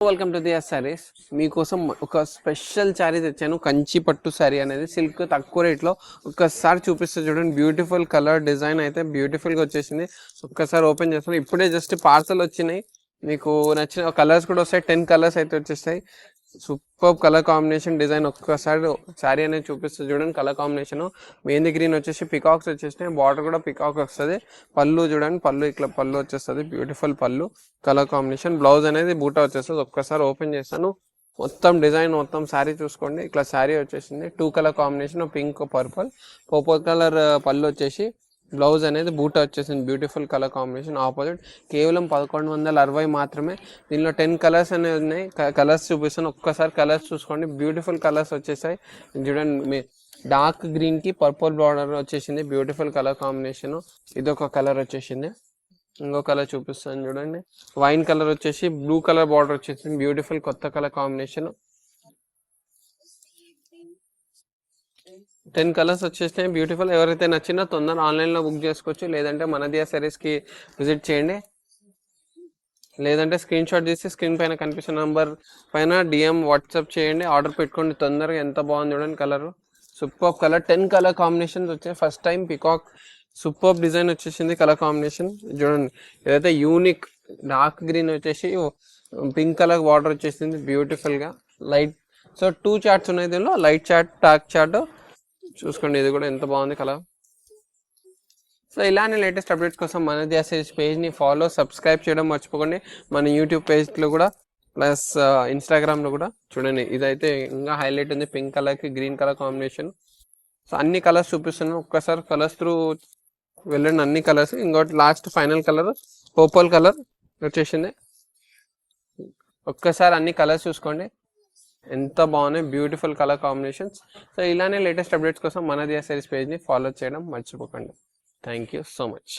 Welcome to their saris. మీకోసం ఒక special sari తెచ్చాను. కంచి పట్టు శారీ అనేది సిల్క్ తక్కువ రేట్లో ఒక్కసారి చూపిస్తే చూడండి. బ్యూటిఫుల్ కలర్ డిజైన్ అయితే బ్యూటిఫుల్గా వచ్చేసింది. ఒక్కసారి ఓపెన్ చేస్తాను. ఇప్పుడే జస్ట్ పార్సల్ వచ్చినాయి. మీకు నచ్చిన కలర్స్ కూడా వస్తాయి. 10 కలర్స్ అయితే వచ్చేస్తాయి. Super colour combination design. ఒక్కసారి శారీ అనేది చూపిస్తుంది చూడండి. కలర్ కాంబినేషన్ మెహందీ గ్రీన్ వచ్చేసి పికాక్స్ వచ్చేసినాయి. బార్డర్ కూడా పికాక్ వస్తుంది. పళ్ళు చూడండి, పళ్ళు ఇట్లా పళ్ళు వచ్చేస్తుంది. బ్యూటిఫుల్ పళ్ళు కలర్ కాంబినేషన్. బ్లౌజ్ అనేది బూటా వచ్చేస్తుంది. ఒక్కసారి ఓపెన్ చేస్తాను. మొత్తం డిజైన్ మొత్తం శారీ చూసుకోండి. ఇట్లా శారీ వచ్చేసింది. 2 colour combination, pink purple colour పళ్ళు వచ్చేసి బ్లౌజ్ అనేది బూటా వచ్చేసింది. Beautiful colour combination. ఆపోజిట్ కేవలం 1160 మాత్రమే. దీనిలో 10 కలర్స్ అనేవి ఉన్నాయి. కలర్స్ చూపిస్తాను. ఒక్కసారి కలర్స్ చూసుకోండి. బ్యూటిఫుల్ కలర్స్ వచ్చేసాయి చూడండి. మీ డార్క్ గ్రీన్ కి పర్పుల్ బార్డర్ వచ్చేసింది. Beautiful colour combination. ఇదొక కలర్ వచ్చేసింది. ఇంకో కలర్ చూపిస్తాను చూడండి. వైన్ కలర్ వచ్చేసి బ్లూ కలర్ బార్డర్ వచ్చేసింది. బ్యూటిఫుల్ కొత్త కలర్ కాంబినేషన్. 10 కలర్స్ వచ్చేసినాయి. బ్యూటిఫుల్. ఎవరైతే నచ్చినా తొందర ఆన్లైన్లో బుక్ చేసుకోవచ్చు. లేదంటే మన దియా సారీస్కి విజిట్ చేయండి. లేదంటే స్క్రీన్ షాట్ తీసి స్క్రీన్ పైన కనిపిస్తున్న నెంబర్ పైన డిఎం వాట్సాప్ చేయండి. ఆర్డర్ పెట్టుకోండి తొందరగా. ఎంత బాగుంది చూడండి colour. Super colour. 10 colour combinations వచ్చాయి. First time peacock super design వచ్చేసింది. కలర్ కాంబినేషన్ చూడండి. ఏదైతే యూనిక్ డార్క్ గ్రీన్ వచ్చేసి పింక్ కలర్ బార్డర్ వచ్చేసింది. బ్యూటిఫుల్గా లైట్. సో 2 చార్ట్స్ ఉన్నాయి దీనిలో. లైట్ చార్ట్, డార్క్ చార్ట్ చూసుకోండి. ఇది కూడా ఎంత బాగుంది కలర్. సో ఇలానే లేటెస్ట్ అప్డేట్స్ కోసం మన దియా సారీస్ పేజ్ని ఫాలో, సబ్స్క్రైబ్ చేయడం మర్చిపోకండి. మన యూట్యూబ్ పేజ్లో కూడా ప్లస్ ఇన్స్టాగ్రామ్లో కూడా చూడండి. ఇదైతే ఇంకా హైలైట్ ఉంది. పింక్ కలర్కి గ్రీన్ కలర్ కాంబినేషన్. సో అన్ని కలర్స్ చూపిస్తున్నాను. ఒక్కసారి కలర్స్ త్రూ వెళ్ళండి. అన్ని కలర్స్. ఇంకోటి last final colour purple colour వచ్చేసింది. ఒక్కసారి అన్ని కలర్స్ చూసుకోండి. ఎంత బాగున్నాయి. Beautiful colour combinations. సో ఇలానే లేటెస్ట్ అప్డేట్స్ కోసం మన దియా సారీస్ పేజ్ని ఫాలో చేయడం మర్చిపోకండి. Thank you so much.